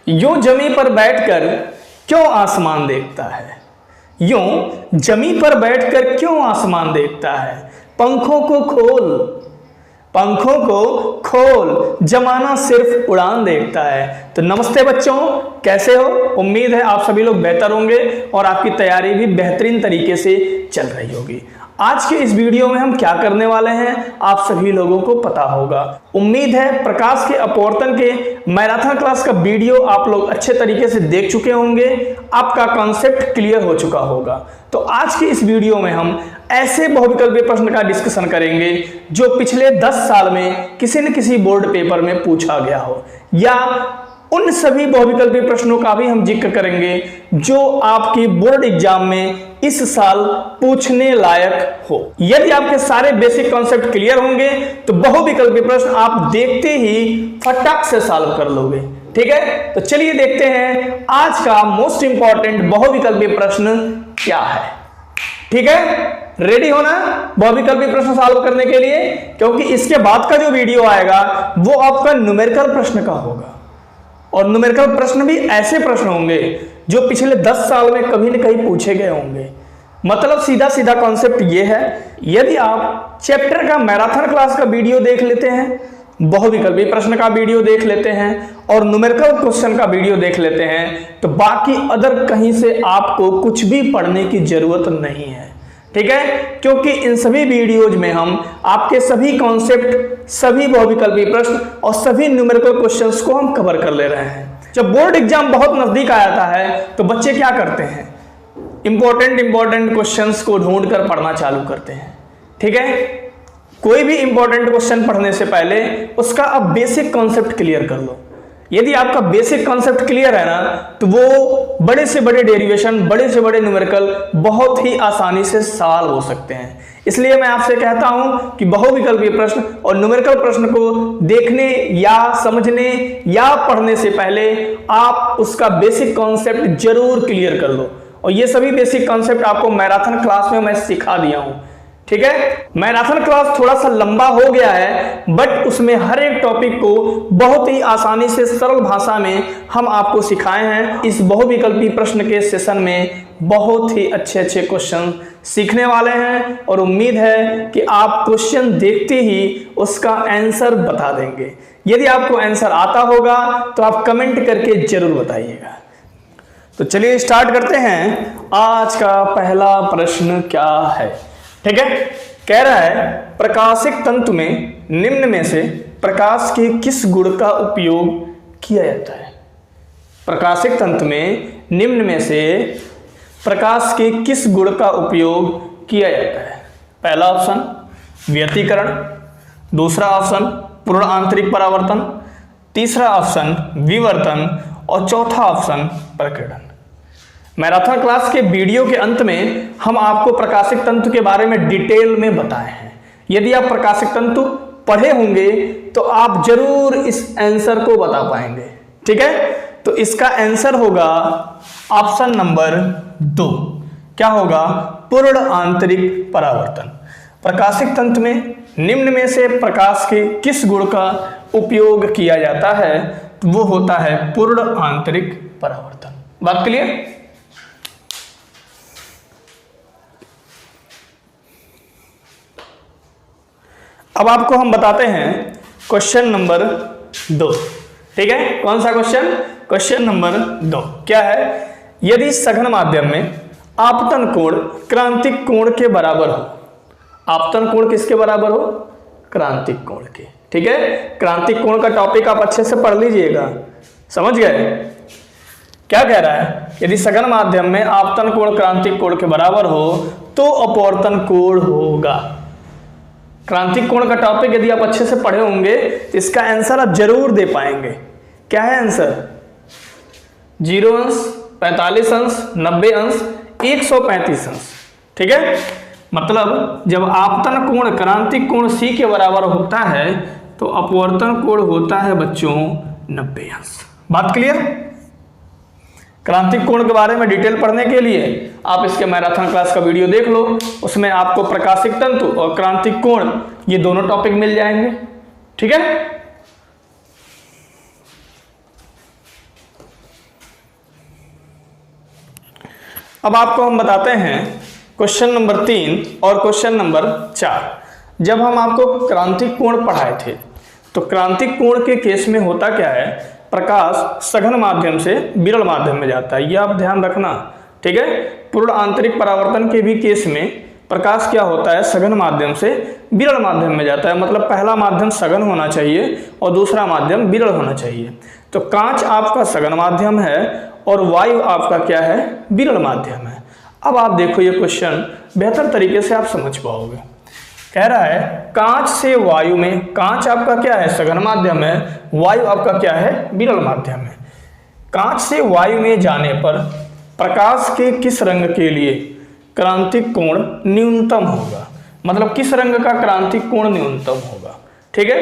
यूं जमी पर बैठकर क्यों आसमान देखता है, यूं जमी पर बैठकर क्यों आसमान देखता है। पंखों को खोल, पंखों को खोल, जमाना सिर्फ उड़ान देखता है। तो नमस्ते बच्चों, कैसे हो? उम्मीद है आप सभी लोग बेहतर होंगे और आपकी तैयारी भी बेहतरीन तरीके से चल रही होगी। आज के इस वीडियो में हम क्या करने वाले हैं आप सभी लोगों को पता होगा। उम्मीद है प्रकाश के अपवर्तन के मैराथन क्लास का वीडियो आप लोग अच्छे तरीके से देख चुके होंगे, आपका कॉन्सेप्ट क्लियर हो चुका होगा। तो आज के इस वीडियो में हम ऐसे बहुविकल्पीय प्रश्न का डिस्कशन करेंगे जो पिछले 10 साल में किसी न किसी बोर्ड पेपर में पूछा गया हो, या उन सभी बहुविकल्पीय प्रश्नों का भी हम जिक्र करेंगे जो आपकी बोर्ड एग्जाम में इस साल पूछने लायक हो। यदि आपके सारे बेसिक कॉन्सेप्ट क्लियर होंगे तो बहुविकल्पीय प्रश्न आप देखते ही फटाक से सॉल्व कर लोगे। ठीक है, तो चलिए देखते हैं आज का मोस्ट इंपॉर्टेंट बहुविकल्पीय प्रश्न क्या है। ठीक है, रेडी होना बहुविकल्पीय प्रश्न सॉल्व करने के लिए, क्योंकि इसके बाद का जो वीडियो आएगा वो आपका न्यूमेरिकल प्रश्न का होगा। और न्यूमेरिकल प्रश्न भी ऐसे प्रश्न होंगे जो पिछले 10 साल में कभी न कहीं पूछे गए होंगे। मतलब सीधा सीधा कॉन्सेप्ट ये है, यदि आप चैप्टर का मैराथन क्लास का वीडियो देख लेते हैं, बहुविकल्पीय प्रश्न का वीडियो देख लेते हैं और न्यूमेरिकल क्वेश्चन का वीडियो देख लेते हैं, तो बाकी अदर कहीं से आपको कुछ भी पढ़ने की जरूरत नहीं है। ठीक है, क्योंकि इन सभी वीडियोज में हम आपके सभी कॉन्सेप्ट, सभी बहुविकल्पीय प्रश्न और सभी न्यूमेरिकल क्वेश्चंस को हम कवर कर ले रहे हैं। जब बोर्ड एग्जाम बहुत नजदीक आ जाता है तो बच्चे क्या करते हैं, इंपॉर्टेंट क्वेश्चंस को ढूंढ कर पढ़ना चालू करते हैं। ठीक है, कोई भी इंपॉर्टेंट क्वेश्चन पढ़ने से पहले उसका अब बेसिक कॉन्सेप्ट क्लियर कर लो। यदि आपका बेसिक कॉन्सेप्ट क्लियर है ना, तो वो बड़े से बड़े डेरिवेशन, बड़े से बड़े न्यूमेरिकल बहुत ही आसानी से सॉल्व हो सकते हैं। इसलिए मैं आपसे कहता हूं कि बहुविकल्पीय प्रश्न और न्यूमेरिकल प्रश्न को देखने या समझने या पढ़ने से पहले आप उसका बेसिक कॉन्सेप्ट जरूर क्लियर कर लो। और ये सभी बेसिक कॉन्सेप्ट आपको मैराथन क्लास में मैं सिखा दिया हूं। ठीक है, मैराथन क्लास थोड़ा सा लंबा हो गया है, बट उसमें हर एक टॉपिक को बहुत ही आसानी से सरल भाषा में हम आपको सिखाए हैं। इस बहुविकल्पीय प्रश्न के सेशन में बहुत ही अच्छे क्वेश्चन सीखने वाले हैं और उम्मीद है कि आप क्वेश्चन देखते ही उसका आंसर बता देंगे। यदि आपको आंसर आता होगा तो आप कमेंट करके जरूर बताइएगा। तो चलिए स्टार्ट करते हैं। आज का पहला प्रश्न क्या है? ठीक है, कह रहा है प्रकाशिक तंतु में निम्न में से प्रकाश के किस गुण का उपयोग किया जाता है। प्रकाशिक तंतु में निम्न में से प्रकाश के किस गुण का उपयोग किया जाता है? पहला ऑप्शन व्यतिकरण, दूसरा ऑप्शन पूर्ण आंतरिक परावर्तन, तीसरा ऑप्शन विवर्तन और चौथा ऑप्शन प्रकीर्णन। मैराथन क्लास के वीडियो के अंत में हम आपको प्रकाशिक तंतु के बारे में डिटेल में बताए हैं। यदि आप प्रकाशिक तंतु पढ़े होंगे तो आप जरूर इस आंसर को बता पाएंगे। ठीक है, तो इसका आंसर होगा ऑप्शन नंबर 2। क्या होगा? पूर्ण आंतरिक परावर्तन। प्रकाशिक तंतु में निम्न में से प्रकाश के किस गुण का उपयोग किया जाता है? तो वो होता है पूर्ण आंतरिक परावर्तन। बात क्लियर? अब आपको हम बताते हैं क्वेश्चन नंबर 2। ठीक है, कौन सा क्वेश्चन? क्वेश्चन नंबर 2 क्या है? यदि सघन माध्यम में आपतन कोण क्रांतिक कोण के बराबर हो। आपतन कोण किसके बराबर हो? क्रांतिक कोण के। ठीक है, क्रांतिक कोण का टॉपिक आप अच्छे से पढ़ लीजिएगा। समझ गए? क्या कह रहा है? यदि सघन माध्यम में आपतन कोण क्रांतिक कोण के बराबर हो तो अपवर्तन कोण होगा। क्रांतिक कोण का टॉपिक यदि आप अच्छे से पढ़े होंगे तो इसका आंसर आप जरूर दे पाएंगे। क्या है आंसर? 0 अंश, 45 अंश, 90 अंश, 135 अंश। ठीक है, मतलब जब आपतन कोण क्रांतिक कोण C के बराबर होता है तो अपवर्तन कोण होता है बच्चों 90 अंश। बात क्लियर? क्रांतिक कोण के बारे में डिटेल पढ़ने के लिए आप इसके मैराथन क्लास का वीडियो देख लो, उसमें आपको प्रकाशिक तंतु और क्रांतिक कोण ये दोनों टॉपिक मिल जाएंगे। ठीक है, अब आपको हम बताते हैं क्वेश्चन नंबर 3 और क्वेश्चन नंबर 4। जब हम आपको क्रांतिक कोण पढ़ाए थे तो क्रांतिक कोण के केस में होता क्या है, प्रकाश सघन माध्यम से विरल माध्यम में जाता है, ये आप ध्यान रखना, ठीक है। पूर्ण आंतरिक परावर्तन के भी केस में प्रकाश क्या होता है, सघन माध्यम से विरल माध्यम में जाता है, मतलब पहला माध्यम सघन होना चाहिए और दूसरा माध्यम विरल होना चाहिए। तो कांच आपका सघन माध्यम है और वायु आपका क्या है, विरल माध्यम है। अब आप देखो ये क्वेश्चन बेहतर तरीके से आप समझ पाओगे। कह रहा है कांच से वायु में, कांच आपका क्या है, सघन माध्यम है, वायु आपका क्या है, विरल माध्यम है। कांच से वायु में जाने पर प्रकाश के किस रंग के लिए क्रांतिक कोण न्यूनतम होगा, मतलब किस रंग का क्रांतिक कोण न्यूनतम होगा, ठीक है।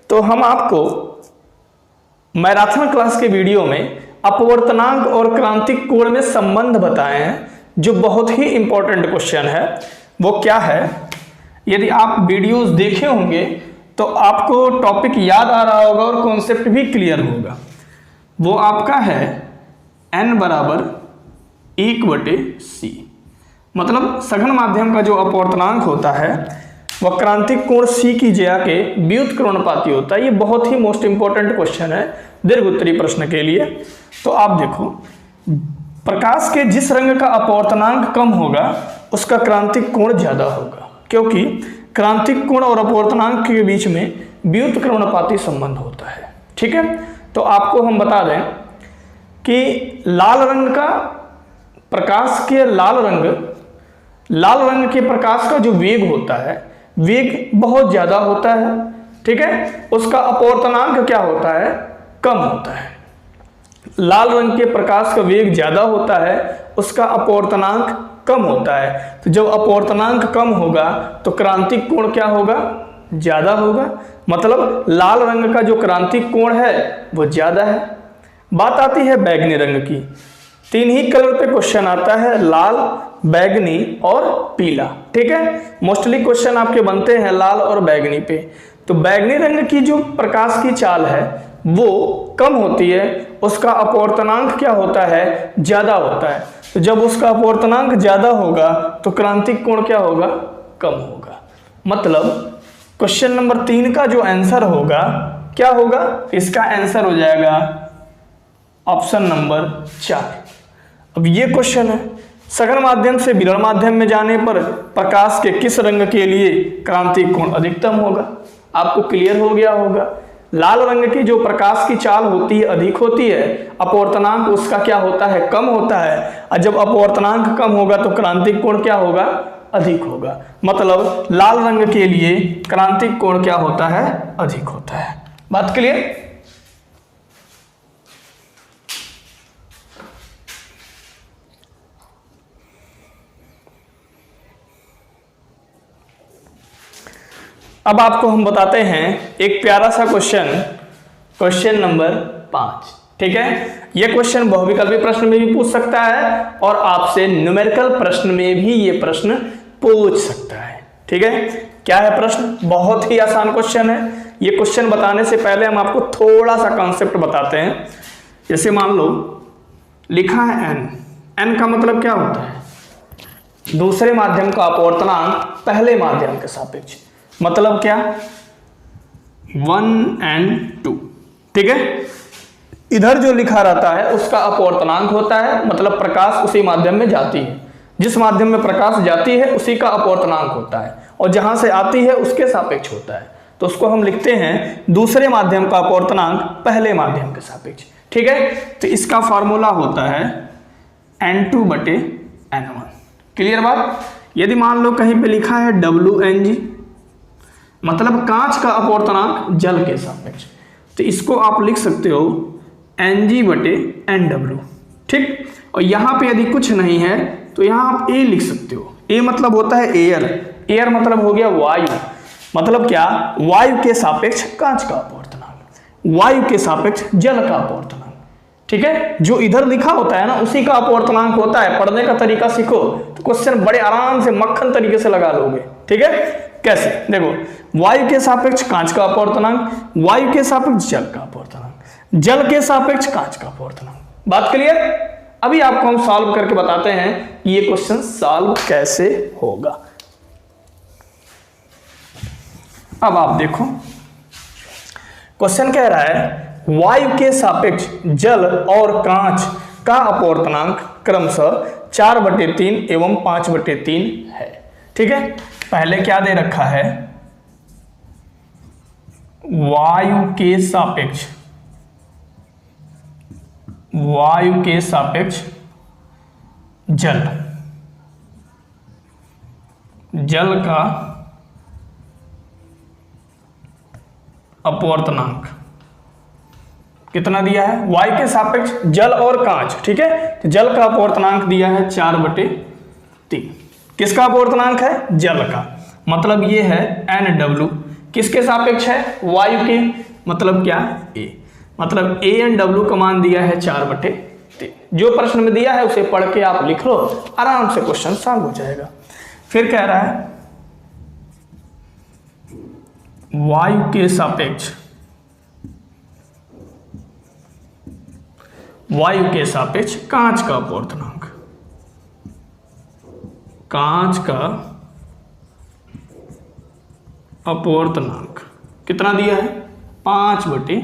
तो हम आपको मैराथन क्लास के वीडियो में अपवर्तनांक और क्रांतिक कोण में संबंध बताए हैं, जो बहुत ही इंपॉर्टेंट क्वेश्चन है। वो क्या है, यदि आप वीडियोस देखे होंगे तो आपको टॉपिक याद आ रहा होगा और कॉन्सेप्ट भी क्लियर होगा। वो आपका है n बराबर 1/c, मतलब सघन माध्यम का जो अपवर्तनांक होता है वह क्रांतिक कोण c की जगह के व्युत्क्रमणपाती होता है। ये बहुत ही मोस्ट इंपॉर्टेंट क्वेश्चन है दीर्घ उत्तरीय प्रश्न के लिए। तो आप देखो, प्रकाश के जिस रंग का अपवर्तनांक कम होगा उसका क्रांतिक कोण ज्यादा होगा, क्योंकि क्रांतिक कोण और अपवर्तनांक के बीच में व्युत्क्रमणपाती संबंध होता है, ठीक है। तो आपको हम बता दें कि लाल रंग का प्रकाश के लाल रंग के प्रकाश का जो वेग होता है, वेग बहुत ज्यादा होता है, ठीक है। उसका अपवर्तनांक क्या होता है, कम होता है। लाल रंग के प्रकाश का वेग ज्यादा होता है, उसका अपवर्तनांक कम होता है। तो जब अपवर्तनांक कम होगा तो क्रांतिक कोण क्या होगा, ज्यादा होगा, मतलब लाल रंग का जो क्रांतिक कोण है वो ज्यादा है। बात आती है बैगनी रंग की। 3 ही कलर पे क्वेश्चन आता है, लाल, बैगनी और पीला, ठीक है। मोस्टली क्वेश्चन आपके बनते हैं लाल और बैगनी पे। तो बैगनी रंग की जो प्रकाश की चाल है वो कम होती है, उसका अपवर्तनांक क्या होता है, ज्यादा होता है। तो जब उसका अपवर्तनांक ज्यादा होगा तो क्रांतिक कोण क्या होगा, कम होगा। मतलब क्वेश्चन नंबर 3 का जो आंसर होगा क्या होगा, इसका आंसर हो जाएगा ऑप्शन नंबर 4। अब ये क्वेश्चन है, सघन माध्यम से विरल माध्यम में जाने पर प्रकाश के किस रंग के लिए क्रांतिक कोण अधिकतम होगा। आपको क्लियर हो गया होगा, लाल रंग की जो प्रकाश की चाल होती है अधिक होती है, अपवर्तनांक उसका क्या होता है, कम होता है। और जब अपवर्तनांक कम होगा तो क्रांतिक कोण क्या होगा, अधिक होगा। मतलब लाल रंग के लिए क्रांतिक कोण क्या होता है, अधिक होता है। बात क्लियर। अब आपको हम बताते हैं एक प्यारा सा क्वेश्चन नंबर 5, ठीक है। यह क्वेश्चन बहुविकल्पी प्रश्न में भी पूछ सकता है और आपसे न्यूमेरिकल प्रश्न में भी ये प्रश्न पूछ सकता है, ठीक है। क्या है प्रश्न, बहुत ही आसान क्वेश्चन है। ये क्वेश्चन बताने से पहले हम आपको थोड़ा सा कॉन्सेप्ट बताते हैं। जैसे मान लो लिखा है n का मतलब क्या होता है, दूसरे माध्यम का अपवर्तनांक पहले माध्यम के सापेक्ष, मतलब क्या 1 और 2, ठीक है। इधर जो लिखा रहता है उसका अपवर्तनांक होता है, मतलब प्रकाश उसी माध्यम में जाती है, जिस माध्यम में प्रकाश जाती है उसी का अपवर्तनांक होता है, और जहां से आती है उसके सापेक्ष होता है। तो उसको हम लिखते हैं दूसरे माध्यम का अपवर्तनांक पहले माध्यम के सापेक्ष, ठीक है। तो इसका फॉर्मूला होता है n2/n1। क्लियर बात। यदि मान लो कहीं पे लिखा है WNG, मतलब कांच का अपवर्तनांक जल के सापेक्ष, तो इसको आप लिख सकते हो Ng/Nw, ठीक। और यहाँ पे यदि कुछ नहीं है तो यहाँ आप A लिख सकते हो। A मतलब होता है एयर, एयर मतलब हो गया वायु, मतलब क्या, वायु के सापेक्ष कांच का अपवर्तनांक, वायु के सापेक्ष जल का अपवर्तनांक, ठीक है। जो इधर लिखा होता है ना उसी का अपवर्तनांक होता है। पढ़ने का तरीका सीखो तो क्वेश्चन बड़े आराम से मक्खन तरीके से लगा लोगे, ठीक है। कैसे, देखो, वायु के सापेक्ष कांच का अपवर्तनांक, वायु के सापेक्ष जल का अपवर्तनांक, जल के सापेक्ष कांच का अपवर्तनांक। बात क्लियर। अभी आपको हम सॉल्व करके बताते हैं कि ये क्वेश्चन सॉल्व कैसे होगा। अब आप देखो क्वेश्चन कह रहा है वायु के सापेक्ष जल और कांच का अपवर्तनांक क्रमशः 4/3 एवं 5/3 है। ठीक है, पहले क्या दे रखा है, वायु के सापेक्ष जल का अपवर्तनांक कितना दिया है, वायु के सापेक्ष जल और कांच। ठीक है, तो जल का अपवर्तनांक दिया है 4/3। किसका अपवर्तनांक है, जल का, मतलब ये है NW। किसके सापेक्ष है, वायु के, मतलब क्या, A, मतलब ANW का मान दिया है 4/3। जो प्रश्न में दिया है उसे पढ़ के आप लिख लो, आराम से क्वेश्चन सॉल्व हो जाएगा। फिर कह रहा है वायु के सापेक्ष कांच का अपवर्तनांक, कितना दिया है, 5/3।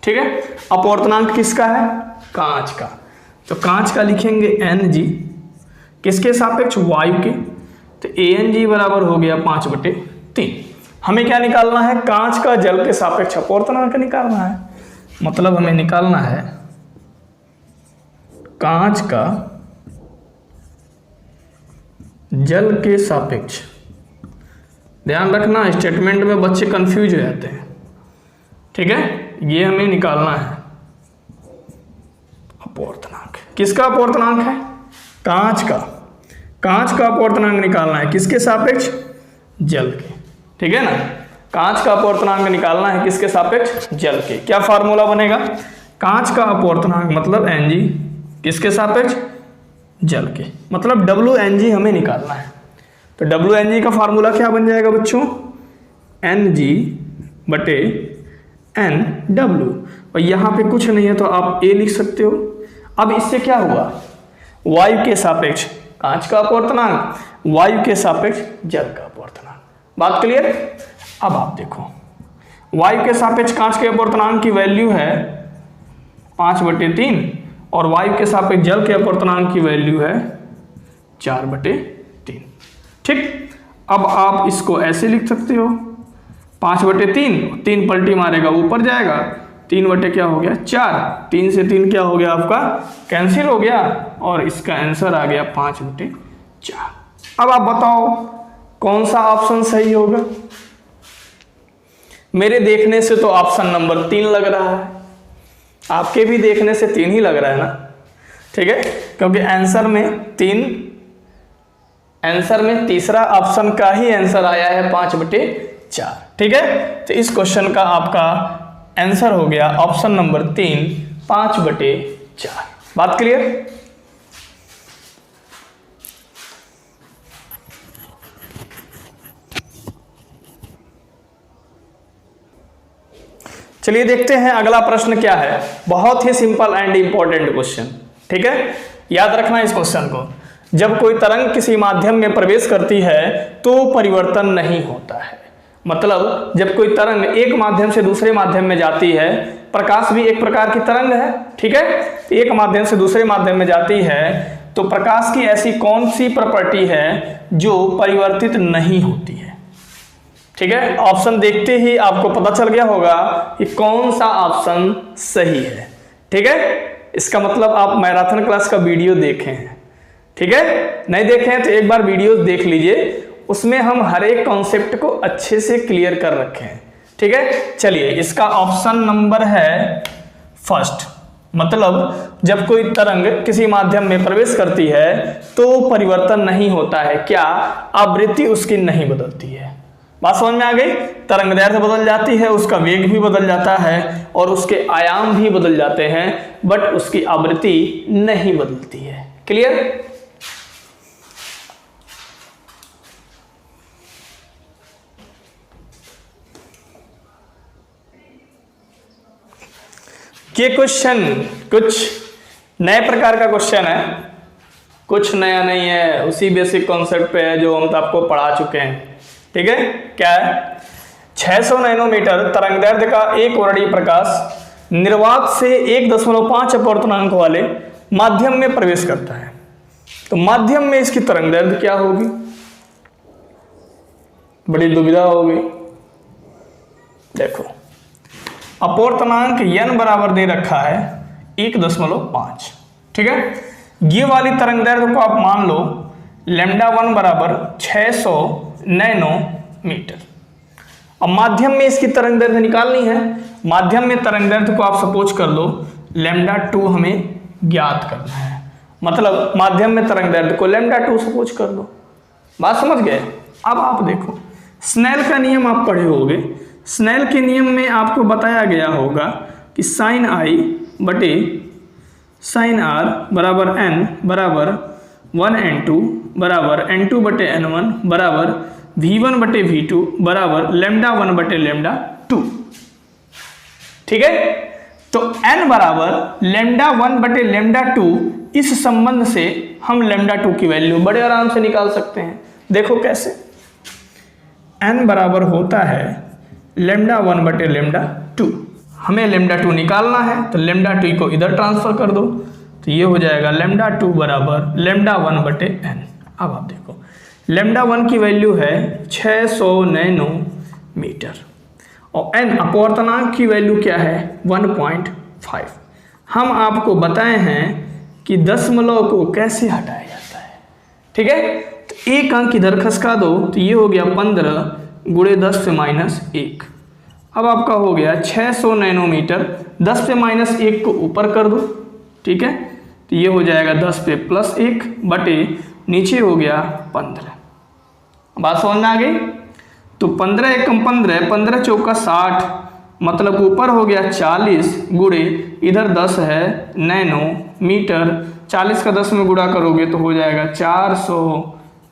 ठीक है, अपवर्तनांक किसका है, कांच का, तो कांच का लिखेंगे Ng, किसके सापेक्ष, वायु के, तो Ang बराबर हो गया 5/3। हमें क्या निकालना है, कांच का जल के सापेक्ष अपवर्तनांक निकालना है, मतलब हमें निकालना है कांच का जल के सापेक्ष। ध्यान रखना, स्टेटमेंट में बच्चे कंफ्यूज हो जाते हैं। ठीक है, ये हमें निकालना है अपवर्तनांक। किसका अपवर्तनांक है, कांच का अपवर्तनांक निकालना है, किसके सापेक्ष, जल के। ठीक है ना, कांच का अपवर्तनांक निकालना है किसके सापेक्ष, जल के। क्या फार्मूला बनेगा, कांच का अपवर्तनांक मतलब Ng, किसके सापेक्ष, जल के, मतलब WNG हमें निकालना है। तो WNG का फार्मूला क्या बन जाएगा बच्चों, Ng/NW, और यहाँ पे कुछ नहीं है तो आप A लिख सकते हो। अब इससे क्या हुआ, वायु के सापेक्ष कांच का अपवर्तनांक, वायु के सापेक्ष जल का अपवर्तनांक। बात क्लियर। अब आप देखो वायु के सापेक्ष कांच के अपवर्तनांक की वैल्यू है 5/3 और वायु के सापेक्ष जल के अपवर्तनांक की वैल्यू है 4/3। ठीक, अब आप इसको ऐसे लिख सकते हो, 5/3, 3 पलटी मारेगा ऊपर जाएगा, 3 क्या हो गया 4, 3 से 3 क्या हो गया आपका कैंसिल हो गया, और इसका आंसर आ गया 5/4। अब आप बताओ कौन सा ऑप्शन सही होगा। मेरे देखने से तो ऑप्शन नंबर 3 लग रहा है, आपके भी देखने से 3 ही लग रहा है ना। ठीक है, क्योंकि आंसर में तीसरा ऑप्शन का ही आंसर आया है 5/4। ठीक है, तो इस क्वेश्चन का आपका आंसर हो गया ऑप्शन नंबर 3, 5/4। बात क्लियर। चलिए देखते हैं अगला प्रश्न क्या है। बहुत ही सिंपल एंड इंपॉर्टेंट क्वेश्चन। ठीक है, याद रखना इस क्वेश्चन को। जब कोई तरंग किसी माध्यम में प्रवेश करती है तो परिवर्तन नहीं होता है, मतलब जब कोई तरंग एक माध्यम से दूसरे माध्यम में जाती है, प्रकाश भी एक प्रकार की तरंग है। ठीक है, एक माध्यम से दूसरे माध्यम में जाती है तो प्रकाश की ऐसी कौन सी प्रॉपर्टी है जो परिवर्तित नहीं होती है। ठीक है, ऑप्शन देखते ही आपको पता चल गया होगा कि कौन सा ऑप्शन सही है। ठीक है, इसका मतलब आप मैराथन क्लास का वीडियो देखे हैं। ठीक है, नहीं देखे हैं तो एक बार वीडियो देख लीजिए, उसमें हम हर एक कॉन्सेप्ट को अच्छे से क्लियर कर रखे हैं। ठीक है, चलिए इसका ऑप्शन नंबर है फर्स्ट, मतलब जब कोई तरंग किसी माध्यम में प्रवेश करती है तो परिवर्तन नहीं होता है। क्या, आवृत्ति उसकी नहीं बदलती है। बात समझ में आ गई। तरंग दैर्घ्य बदल जाती है, उसका वेग भी बदल जाता है और उसके आयाम भी बदल जाते हैं, बट उसकी आवृत्ति नहीं बदलती है। क्लियर। ये क्वेश्चन कुछ नए प्रकार का क्वेश्चन है, कुछ नया नहीं है, उसी बेसिक कॉन्सेप्ट पे है जो हम आपको पढ़ा चुके हैं। ठीक है, क्या है? 600 नैनोमीटर तरंगदैर्ध्य का एक वर्णीय प्रकाश निर्वात से 1.5 अपवर्तनांक वाले माध्यम में प्रवेश करता है, तो माध्यम में इसकी तरंगदैर्ध्य क्या होगी? बड़ी दुविधा होगी। देखो, अपवर्तनांक n बराबर दे रखा है 1.5। ठीक है, ये वाली तरंगदैर्ध्य को आप मान लो λ1 बराबर 600 नैनोमीटर। अब माध्यम में इसकी तरंगदैर्ध्य निकालनी है। माध्यम में तरंगदैर्ध्य को आप सपोज कर लो λ2 हमें ज्ञात करना है, मतलब माध्यम में तरंगदैर्ध्य को λ2 सपोज कर लो। बात समझ गए? अब आप देखो, स्नेल का नियम आप पढ़े होगे। स्नेल के नियम में आपको बताया गया होगा कि साइन आई बटे साइन आर बराबर n बराबर 1n2 बराबर n2 बटे n1 बराबर v1 बटे v2 बराबर λ1 बटे λ2। ठीक है, तो n बराबर λ1 बटे λ2, इस संबंध से हम λ2 की वैल्यू बड़े आराम से निकाल सकते हैं। देखो कैसे, n बराबर होता है λ1 बटे λ2। हमें λ2 निकालना है, तो λ2 को इधर ट्रांसफर कर दो, तो ये हो जाएगा λ2 बराबर λ1 बटे n। अब आप देखो, λ1 की वैल्यू है 600 नैनोमीटर और n अपवर्तनांक की वैल्यू क्या है? 1.5। हम आपको बताए हैं कि दशमलव को कैसे हटाया जाता है। ठीक है, तो एक अंक इधर खसका दो, तो ये हो गया 15 गुणे 10 से -1। अब आपका हो गया 600 नैनोमीटर, 10 से -1 को ऊपर कर दो। ठीक है, तो ये हो जाएगा 10 पे +1 बटे नीचे हो गया 15। बात समझ में आ गई? तो 15 एकम 15, 15 चौका 60, मतलब ऊपर हो गया 40 गुणे इधर 10 है नैनोमीटर, 40 का 10 में गुणा करोगे तो हो जाएगा 400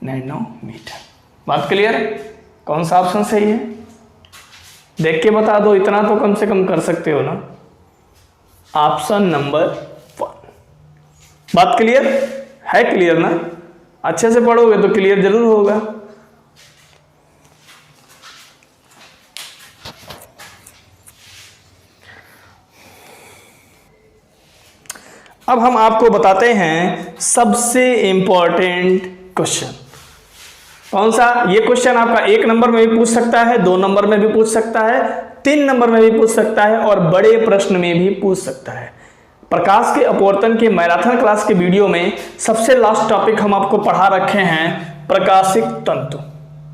नैनोमीटर। बात क्लियर? कौन सा ऑप्शन सही है? देख के बता दो, इतना तो कम से कम कर सकते हो ना। Option number 1। बात क्लियर है? क्लियर ना? अच्छे से पढ़ोगे तो क्लियर जरूर होगा। अब हम आपको बताते हैं सबसे इंपॉर्टेंट क्वेश्चन। कौन सा? ये क्वेश्चन आपका 1 नंबर में भी पूछ सकता है, 2 नंबर में भी पूछ सकता है, 3 नंबर में भी पूछ सकता है और बड़े प्रश्न में भी पूछ सकता है। प्रकाश के अपवर्तन के मैराथन क्लास के वीडियो में सबसे लास्ट टॉपिक हम आपको पढ़ा रखे हैं प्रकाशिक तंतु।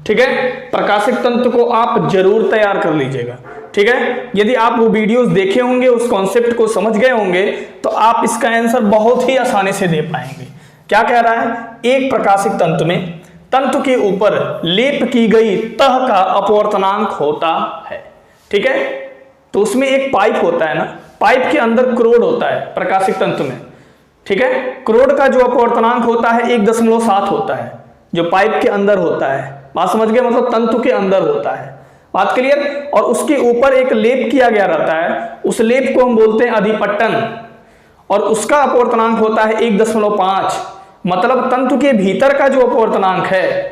ठीक है, प्रकाशिक तंतु को आप जरूर तैयार कर लीजिएगा। ठीक है, यदि आप वो वीडियोस देखे होंगे, उस कॉन्सेप्ट को समझ गए होंगे, तो आप इसका आंसर बहुत ही आसानी से दे पाएंगे। क्या कह रहा है? एक प्रकाशिक तंतु में तंतु के ऊपर लेप की गई तह का अपवर्तनांक होता है। ठीक है, तो उसमें एक पाइप होता है ना, पाइप के अंदर क्रोड होता है प्रकाशिक तंतु में। ठीक है, क्रोड का जो अपवर्तनांक होता है 1.7 होता है, जो पाइप के अंदर होता है। बात समझ गए? मतलब तंतु के अंदर होता है। बात क्लियर? और उसके ऊपर एक लेप किया गया रहता है, उस लेप को हम बोलते हैं अधिपट्टन, और उसका अपवर्तनांक होता है 1.5। मतलब तंतु के भीतर का जो अपवर्तनांक है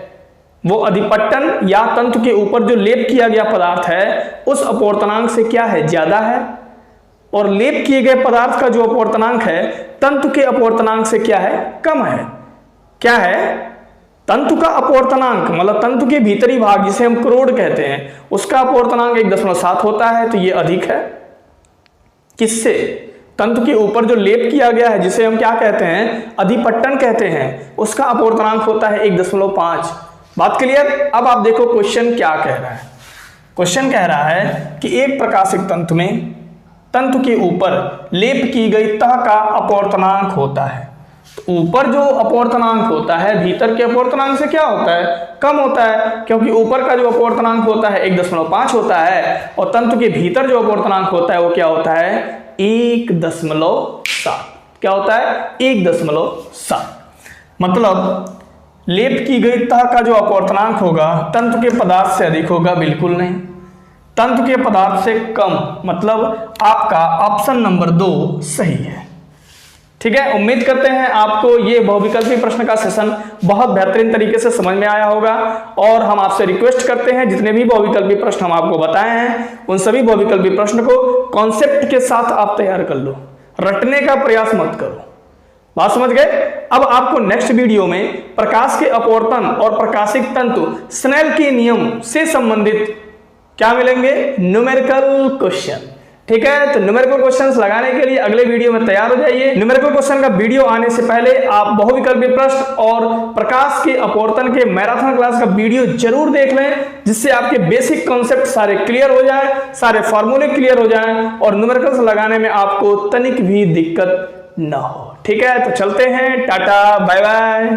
वो अधिपट्टन या तंतु के ऊपर जो लेप किया गया पदार्थ है उस अपवर्तनांक से क्या है? ज्यादा है, और लेप किए गए पदार्थ का जो अपवर्तनांक है तंतु के अपवर्तनांक से क्या है? कम है। क्या है? तंतु का अपवर्तनांक, मतलब तंतु के भीतरी भाग जिसे हम क्रोड कहते हैं, उसका अपवर्तनांक 1.7 होता है, तो ये अधिक है। किससे? तंतु के ऊपर जो लेप किया गया है जिसे हम क्या कहते हैं? अधिपट्टन कहते हैं, उसका अपवर्तनांक होता है 1.5। बात क्लियर? अब आप देखो क्वेश्चन क्या कह रहा है। क्वेश्चन कह रहा है कि एक प्रकाशिक तंतु में तंतु के ऊपर लेप की गई तह का अपवर्तनांक होता है। तो ऊपर जो अपवर्तनांक होता है भीतर के अपवर्तनांक से क्या होता है? कम होता है, क्योंकि ऊपर का जो अपवर्तनांक होता है 1.5 होता है और तंतु के भीतर जो अपवर्तनांक होता है वो क्या होता है? 1.7। क्या होता है? 1.7। मतलब लेप की गई तह का जो अपवर्तनांक होगा तंतु के पदार्थ से अधिक होगा? बिल्कुल नहीं, तंतु के पदार्थ से कम। मतलब आपका ऑप्शन नंबर 2 सही है। ठीक है, उम्मीद करते हैं आपको ये बहुविकल्पी प्रश्न का सेशन बहुत बेहतरीन तरीके से समझ में आया होगा। और हम आपसे रिक्वेस्ट करते हैं जितने भी बहुविकल्पी प्रश्न हम आपको बताए हैं उन सभी बहुविकल्पी प्रश्न को कॉन्सेप्ट के साथ आप तैयार कर लो, रटने का प्रयास मत करो। बात समझ गए? अब आपको नेक्स्ट वीडियो में प्रकाश के अपवर्तन और प्रकाशिक तंतु स्नेल के नियम से संबंधित क्या मिलेंगे? Numerical question. ठीक है, तो न्यूमेरिकल क्वेश्चंस लगाने के लिए अगले वीडियो में तैयार हो जाइए। न्यूमेरिकल क्वेश्चन का वीडियो आने से पहले आप बहुविकल्पी प्रश्न और प्रकाश के अपवर्तन के मैराथन क्लास का वीडियो जरूर देख लें, जिससे आपके बेसिक कॉन्सेप्ट सारे क्लियर हो जाए, सारे फॉर्मूले क्लियर हो जाए और न्यूमेरिकल्स लगाने में आपको तनिक भी दिक्कत न हो। ठीक है, तो चलते हैं, टाटा बाय बाय।